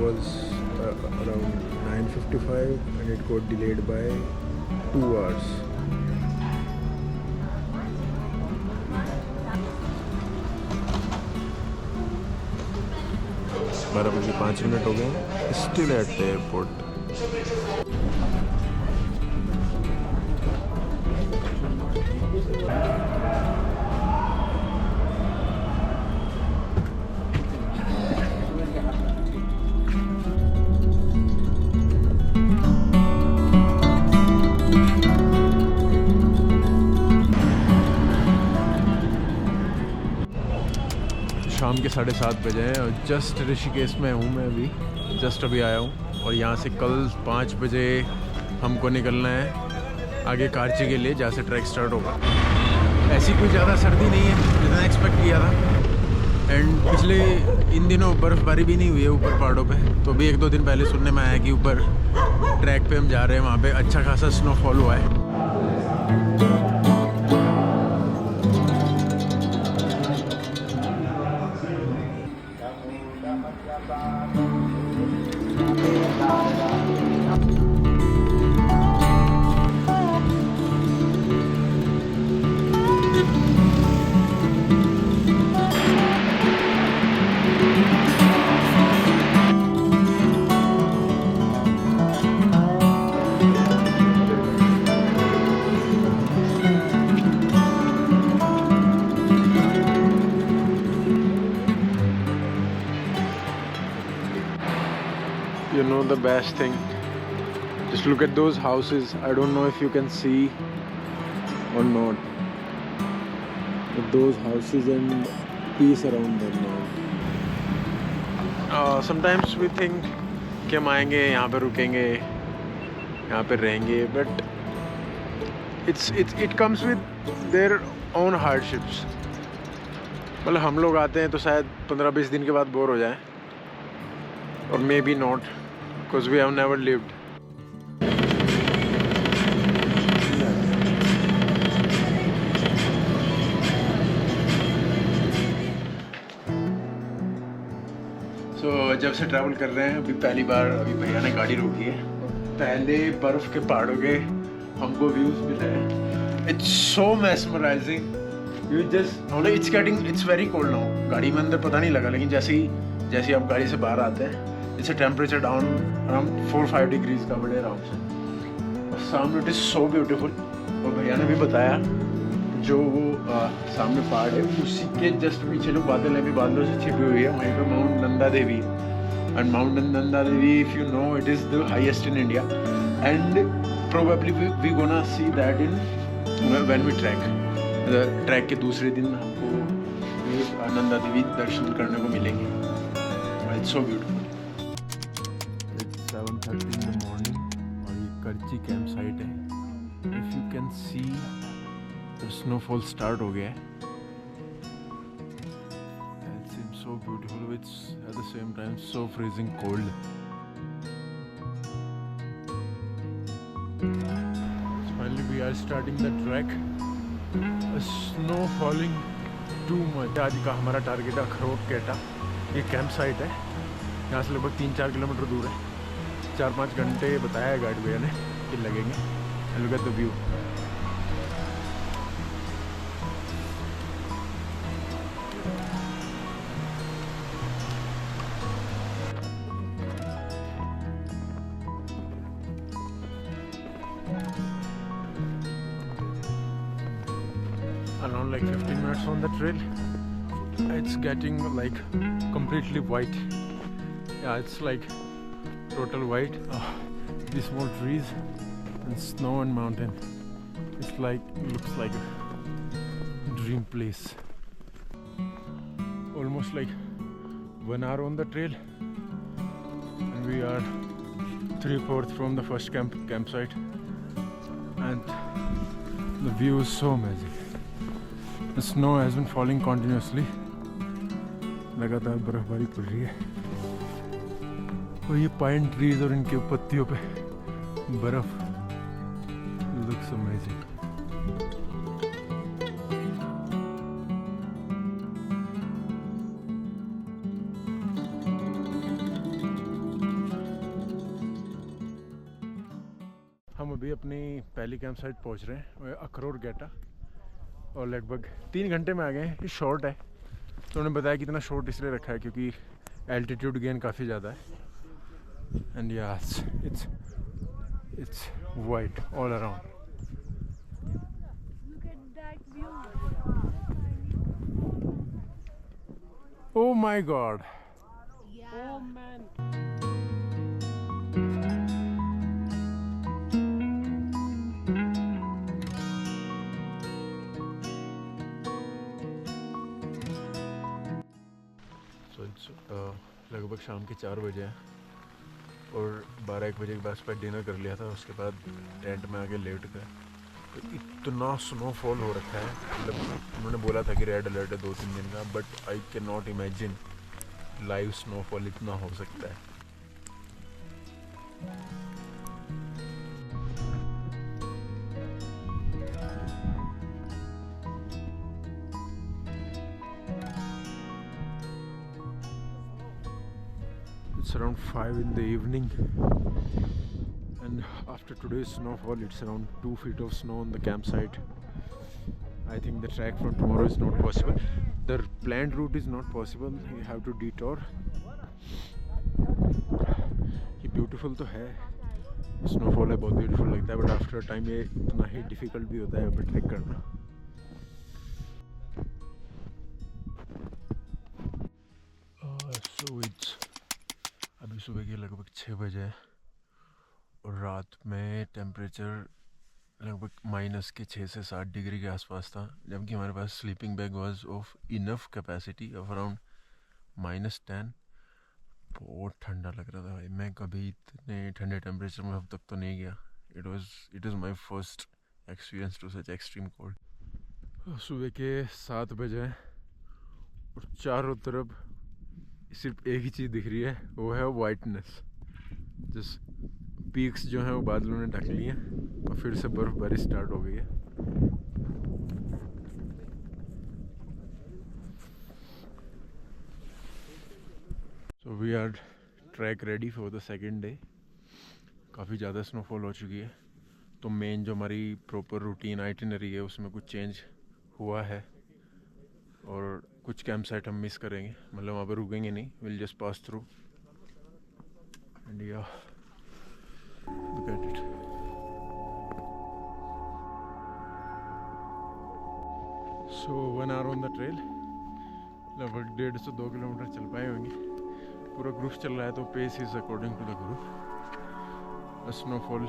was around 9:55 and it got delayed by 2 hours. बारह बज के 5 मिनट हो गए, स्टिल एट द एयरपोर्ट. शाम के 7:30 बजे हैं और जस्ट ऋषिकेश में हूँ मैं जस्ट अभी आया हूँ. और यहाँ से कल 5 बजे हमको निकलना है आगे कार्ची के लिए, जहाँ से ट्रैक स्टार्ट होगा. ऐसी कोई ज़्यादा सर्दी नहीं है जितना एक्सपेक्ट किया था. एंड पिछले इन दिनों बर्फ़बारी भी नहीं हुई है ऊपर पहाड़ों पे. तो भी 1-2 दिन पहले सुनने में आया कि ऊपर ट्रैक पे हम जा रहे हैं, वहाँ पे अच्छा खासा स्नोफॉल हुआ है. You know the best thing, just look at those houses. I don't know if you can see or not, but those houses and peace around them now. Sometimes we think कि हम आएंगे यहाँ पे रुकेंगे, यहाँ पे रहेंगे, but it comes with their own hardships. मतलब हम लोग आते हैं तो शायद 15-20 दिन के बाद बोर हो जाए, or maybe not, because we have never lived. So, जब से ट्रैवल कर रहे हैं, अभी पहली बार भैया ने गाड़ी रोकी है. पहले बर्फ के पहाड़ों के हमको व्यूज मिले हैं. It's so mesmerizing. You just it's very cold now. गाड़ी में अंदर पता नहीं लगा, लेकिन जैसे ही आप गाड़ी से बाहर आते हैं, its temperature down around 4-5 degrees का बड़े आराम से. और सामने इट इज़ सो ब्यूटीफुल. और भैया ने भी बताया जो वो सामने पहाड़ है उसी के जस्ट पीछे जो बादल है, भी बादलों से छिपी हुई है, वहीं पे माउंट नंदा देवी है. And mount Nanda Devi, if you know, it is the highest in India. And probably we gonna see that in when we trek के दूसरे दिन आपको नंदा देवी दर्शन करने को मिलेंगे. It's so beautiful. 7:30 in the morning और ये कर्ची कैंप साइट है. If you can see the snowfall start हो गया है. It seems so beautiful. It's at the same time so freezing cold. Finally we are starting the track. Snow falling too much. आज का हमारा target है अखरोट केटा. ये कैंप साइट है, यहाँ से लगभग 3-4 किलोमीटर दूर है. 4-5 घंटे बताया है गाइड भैया ने कि लगेंगे. Look at the view. Around like 15 minutes on the trail. It's getting like completely white. Yeah, it's like total white. These small trees and snow and mountain. Looks like a dream place. Almost like 1 hour on the trail, and we are 3/4 from the first campsite, and the view is so amazing. The snow has been falling continuously. लगातार बर्फबारी पड़ रही है. और ये pine trees और इनके पत्तियों पे बर्फ looks amazing. हम अभी अपनी पहली कैंप साइट पहुँच रहे हैं, अखरोर गेटा, और लगभग 3 घंटे में आ गए हैं। ये शॉर्ट है, तो उन्होंने बताया कि इतना शॉर्ट इसलिए रखा है क्योंकि एल्टीट्यूड गेन काफ़ी ज़्यादा है। And yes, it's white all around. Oh my God! Yeah. Oh man. So it's लगभग शाम के 4 बजे हैं और 12-1 बजे के बाद पर डिनर कर लिया था। उसके बाद टेंट में आके लेट गए। तो इतना स्नोफॉल हो रखा है, मतलब उन्होंने बोला था कि रेड अलर्ट है 2-3 दिन का, but I can not imagine live snowfall इतना हो सकता है। It's around 5 in the evening, and after today's snowfall, it's around 2 feet of snow on the campsite. I think the trek from tomorrow is not possible. The planned route is not possible. You have to detour. ये beautiful तो है, snowfall है, बहुत beautiful लगता है, but after a time ये इतना ही difficult भी होता है अभी ट्रैक करना। So it's अभी सुबह के लगभग 6 बजे है और रात में टेम्परेचर लगभग माइनस के 6 से 7 डिग्री के आसपास था, जबकि हमारे पास sleeping bag was of enough capacity of around -10। बहुत ठंडा लग रहा था भाई, मैं कभी इतने ठंडे टेम्परेचर में अब तक तो नहीं गया। It is my first experience to such extreme cold. सुबह के 7 बजे हैं और चारों तरफ सिर्फ एक ही चीज़ दिख रही है, वो है वाइटनेस। जिस पीक्स जो हैं वो बादलों ने ढक ली हैं और फिर से बर्फबारी स्टार्ट हो गई है। So we are track ready for the second day. काफ़ी ज़्यादा स्नोफॉल हो चुकी है, तो मेन जो हमारी प्रॉपर रूटीन आइटिनरी है उसमें कुछ चेंज हुआ है और कुछ कैंप साइट हम मिस करेंगे, मतलब वहाँ पर रुकेंगे नहीं, will just pass through and या look at it. So 1 hour on the trail, लगभग 1.5 से 2 किलोमीटर चल पाए होंगे। पूरा ग्रुप चल रहा है, तो pace is according to the group. Snowfall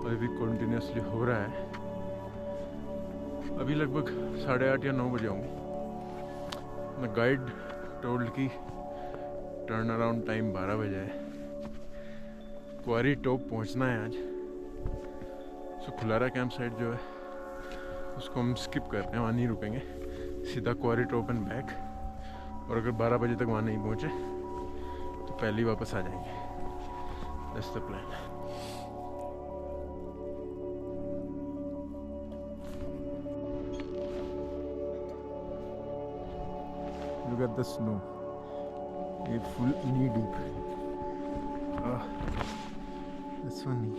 अभी भी कंटिन्यूसली हो रहा है। अभी लगभग 8:30 या 9 बजे होंगे। द गाइड टोल्ड की टर्न अराउंड टाइम 12 बजे है। क्वारी टॉप पहुंचना है आज। सो खुलारा कैंप साइट जो है उसको हम स्किप कर रहे हैं, वहाँ नहीं रुकेंगे, सीधा क्वारी टॉप एंड बैक। और अगर 12 बजे तक वहाँ नहीं पहुँचे तो पहले ही वापस आ जाएंगे। That's the plan. Look at the snow. It's full knee deep. That's funny.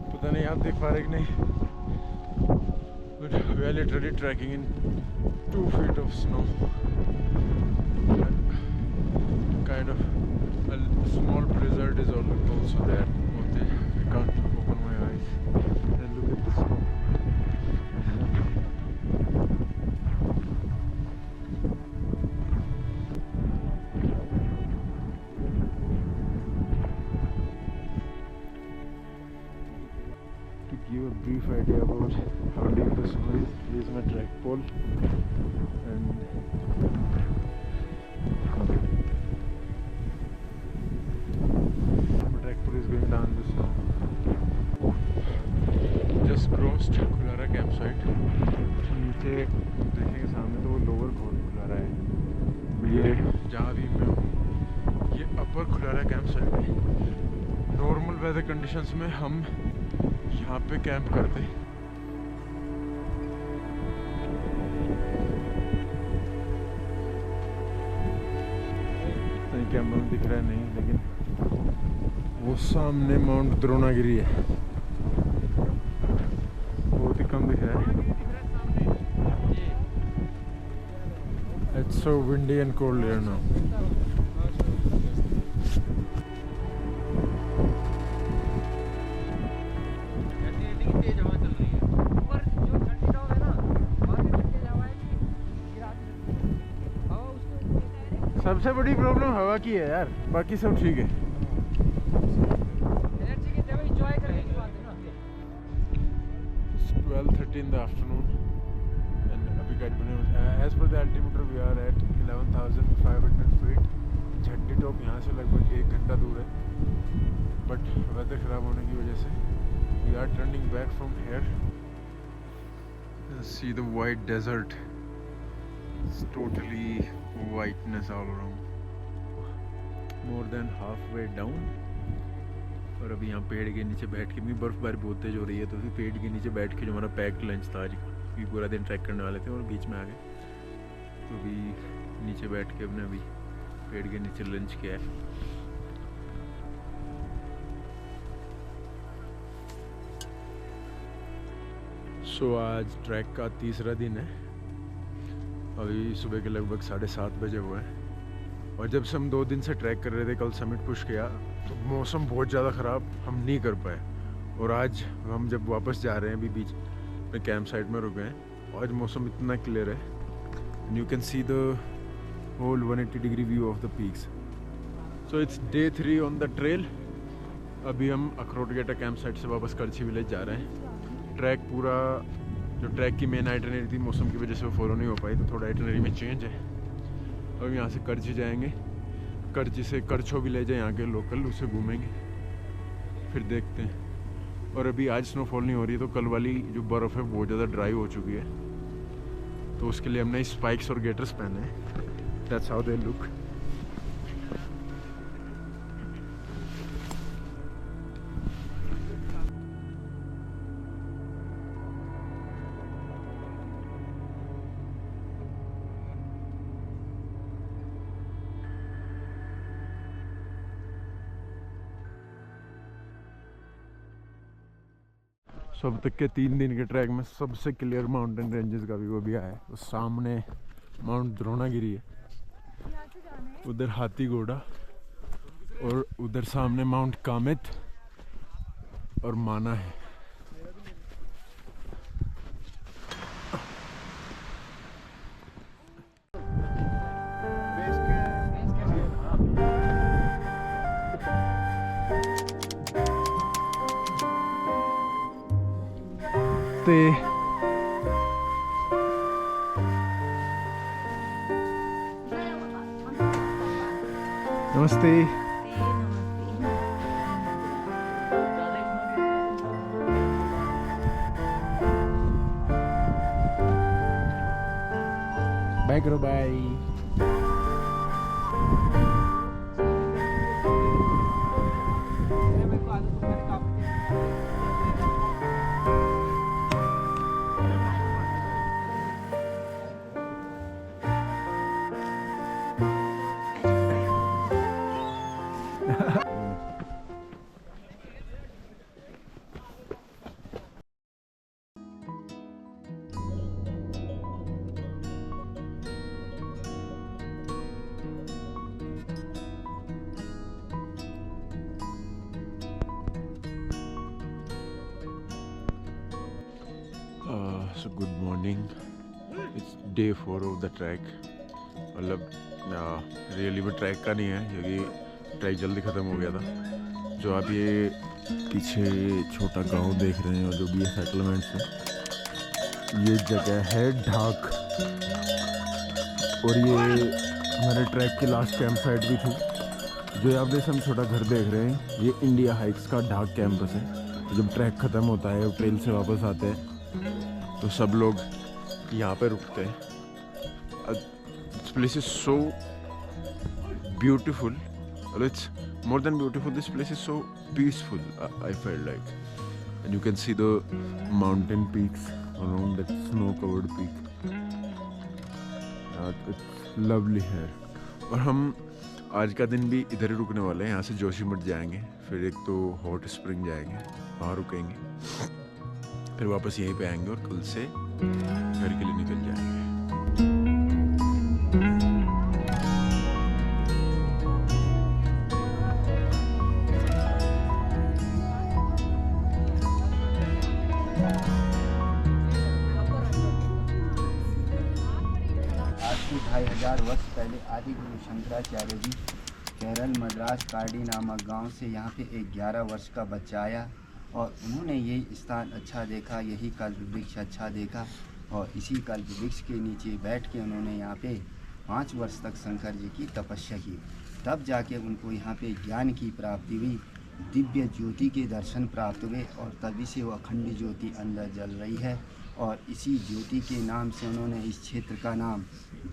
पता नहीं आप देख पा रहे कि नहीं, but we are literally trekking in 2 feet of snow. Kind of a small blizzard is also there. Okay, I can't open my eyes and look at the snow. To give a brief idea about how deep the snow is, this is my track pole and is going down the snow. Just crossed Khulara camp site. नीचे देखेंगे सामने तो वो lower खुलारा है। ये जहाँ भी मैं हूँ ये अपर खुलारा कैंप साइट है। नॉर्मल वेदर कंडीशंस में हम यहाँ पे कैंप करते, कैमरा में दिख रहा है नहीं, लेकिन वो सामने माउंट द्रोणागिरी है, बहुत ही कम दिख रहा है। It's so windy and cold here now. सबसे बड़ी प्रॉब्लम हवा की है यार, बाकी सब ठीक है। It's 12:30 in the afternoon and अभी as per the altimeter we are at 11,500 feet. झंडी टॉप यहाँ से लगभग 1 घंटा दूर है, बट वेदर ख़राब होने की वजह से we are turning back from here. See the white desert. It's totally whiteness all around. More than halfway down. और अभी यहाँ पेड़ के नीचे बैठ के भी बर्फबारी बहुत तेज हो रही है, तो फिर पेड़ के नीचे बैठ के जो हमारा पैक्ड लंच था आज, क्योंकि पूरा दिन ट्रैक करने वाले थे और बीच में आ गए, तो अभी नीचे बैठ के अपने अभी पेड़ के नीचे लंच किया है। सो आज ट्रैक का तीसरा दिन है। अभी सुबह के लगभग 7:30 बजे हुए हैं, और जब से हम 2 दिन से ट्रैक कर रहे थे, कल समिट पुश किया तो मौसम बहुत ज़्यादा ख़राब, हम नहीं कर पाए। और आज हम जब वापस जा रहे हैं, अभी बीच में कैंप साइट में रुके हैं, आज मौसम इतना क्लियर है, and you can see the whole 180 degree view of the peaks. So it's day 3 on the trail. अभी हम अखरोटगेटा कैंप साइट से वापस करछी विलेज जा रहे हैं। ट्रैक पूरा, जो ट्रैक की मेन आइटनरी थी, मौसम की वजह से वो फॉलो नहीं हो पाई, तो थोड़ा आइटनरी में चेंज है। अब यहाँ से करछी जाएंगे, करछी से करछो विलेज है यहाँ के लोकल, उसे घूमेंगे, फिर देखते हैं। और अभी आज स्नोफॉल नहीं हो रही है, तो कल वाली जो बर्फ़ है बहुत ज़्यादा ड्राई हो चुकी है, तो उसके लिए हमने स्पाइक्स और गेटर्स पहने हैं। That's how they look. So अब तक के 3 दिन के ट्रैक में सबसे क्लियर माउंटेन रेंजेस का व्यू भी आया है। उस सामने माउंट द्रोणागिरी है, उधर हाथी घोड़ा, और उधर सामने माउंट कामेत और माना है। नमस्ते। बाय करो, bye. So good morning. It's day 4 of the trek. मतलब रियली वो ट्रैक का नहीं है, क्योंकि ट्रैक जल्दी ख़त्म हो गया था। जो आप ये पीछे छोटा गांव देख रहे हैं और जो भी ये सेटलमेंट्स हैं, ये जगह है ढाक, और ये हमारे ट्रैक की लास्ट कैंप साइट भी थी। जो आप जैसे हम छोटा घर देख रहे हैं, ये इंडिया हाइक्स का ढाक कैंपस है। जब ट्रैक ख़त्म होता है और ट्रेल से वापस आते हैं, तो सब लोग यहाँ पे रुकते हैं। This place is so beautiful, it's more than beautiful, this place is so peaceful, I felt like. And you can see the mountain peaks around that snow covered peak. It's lovely है। और हम आज का दिन भी इधर ही रुकने वाले हैं। यहाँ से जोशीमठ जाएंगे, फिर एक तो हॉट स्प्रिंग जाएंगे, वहाँ रुकेंगे, फिर वापस यहीं पे आएंगे और कल से घर के लिए निकल जाएंगे। आज से 2500 वर्ष पहले आदि गुरु शंकराचार्य जी केरल मद्रास कार्डी नामक गांव से यहाँ पे एक 11 वर्ष का बच्चा आया और उन्होंने यही स्थान अच्छा देखा, यही कल्प वृक्ष अच्छा देखा और इसी कल्प वृक्ष के नीचे बैठ के उन्होंने यहाँ पे 5 वर्ष तक शंकर जी की तपस्या की। तब जाके उनको यहाँ पे ज्ञान की प्राप्ति हुई, दिव्य ज्योति के दर्शन प्राप्त हुए और तभी से वो अखंड ज्योति अंदर जल रही है और इसी ज्योति के नाम से उन्होंने इस क्षेत्र का नाम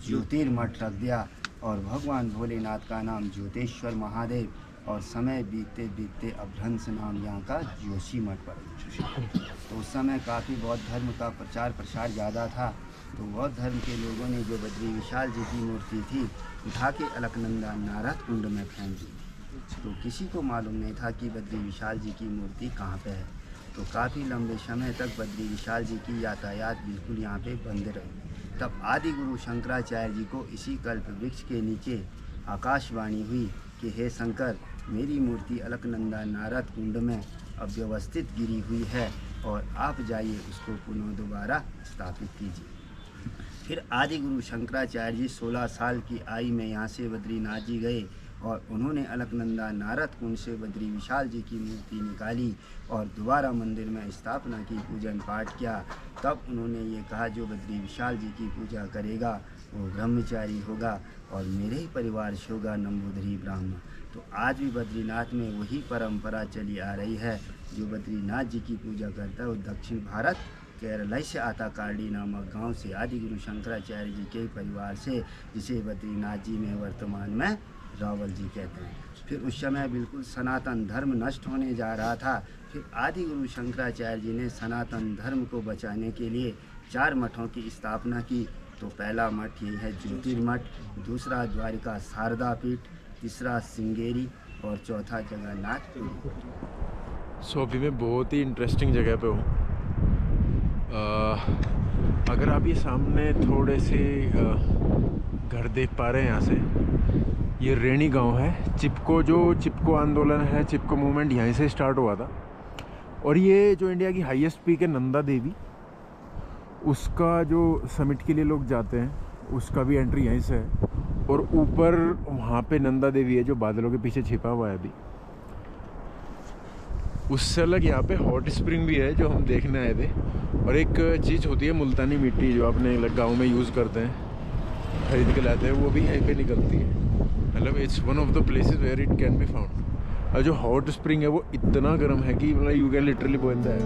ज्योतिर्मठ रख दिया और भगवान भोलेनाथ का नाम ज्योतेश्वर महादेव और समय बीतते बीतते अभ्रंश नाम यहाँ का जोशीमठ पड़ा। तो उस समय काफ़ी बौद्ध धर्म का प्रचार प्रसार ज़्यादा था, तो बौद्ध धर्म के लोगों ने जो बद्री विशाल जी की मूर्ति थी उठा के अलकनंदा नारद कुंड में फेंक दी थी। तो किसी को मालूम नहीं था कि बद्री विशाल जी की मूर्ति कहाँ पे है। तो काफ़ी लंबे समय तक बद्री विशाल जी की यातायात बिल्कुल यहाँ पे बंद रही। तब आदि गुरु शंकराचार्य जी को इसी कल्प वृक्ष के नीचे आकाशवाणी हुई कि हे शंकर, मेरी मूर्ति अलकनंदा नारद कुंड में अव्यवस्थित गिरी हुई है और आप जाइए उसको पुनः दोबारा स्थापित कीजिए। फिर आदि गुरु शंकराचार्य जी 16 साल की आयु में यहाँ से बद्रीनाथ जी गए और उन्होंने अलकनंदा नारद कुंड से बद्री विशाल जी की मूर्ति निकाली और दोबारा मंदिर में स्थापना की, पूजन पाठ किया। तब उन्होंने ये कहा, जो बद्री विशाल जी की पूजा करेगा वो ब्रह्मचारी होगा और मेरे ही परिवार से होगा नंबूदरी ब्राह्मण। तो आज भी बद्रीनाथ में वही परंपरा चली आ रही है। जो बद्रीनाथ जी की पूजा करता है वो दक्षिण भारत केरल से आता, कार्डी नामक गांव से आदि गुरु शंकराचार्य जी के परिवार से, जिसे बद्रीनाथ जी में वर्तमान में रावल जी कहते हैं। फिर उस समय बिल्कुल सनातन धर्म नष्ट होने जा रहा था। फिर आदि गुरु शंकराचार्य जी ने सनातन धर्म को बचाने के लिए 4 मठों की स्थापना की। तो पहला मठ ये है ज्योतिर्मठ, दूसरा द्वारिका शारदा पीठ, तीसरा सिंगेरी और चौथा जगन्नाथपुरी। सो अभी मैं बहुत ही इंटरेस्टिंग जगह पे हूँ। अगर आप ये सामने थोड़े से घर देख पा रहे हैं, यहाँ से ये रेणी गांव है। चिपको आंदोलन है, चिपको मूवमेंट यहीं से स्टार्ट हुआ था। और ये जो इंडिया की हाईएस्ट पीक है नंदा देवी, उसका जो समिट के लिए लोग जाते हैं उसका भी एंट्री यहीं से है। और ऊपर वहाँ पे नंदा देवी है जो बादलों के पीछे छिपा हुआ है अभी। उससे अलग यहाँ पे हॉट स्प्रिंग भी है जो हम देखने आए थे। और एक चीज़ होती है मुल्तानी मिट्टी जो अपने गांव में यूज़ करते हैं, खरीद के लाते हैं, वो भी यहीं पे निकलती है। मतलब it's one of the places where it can be found. और जो हॉट स्प्रिंग है वो इतना गर्म है कि मतलब you can literally boil that.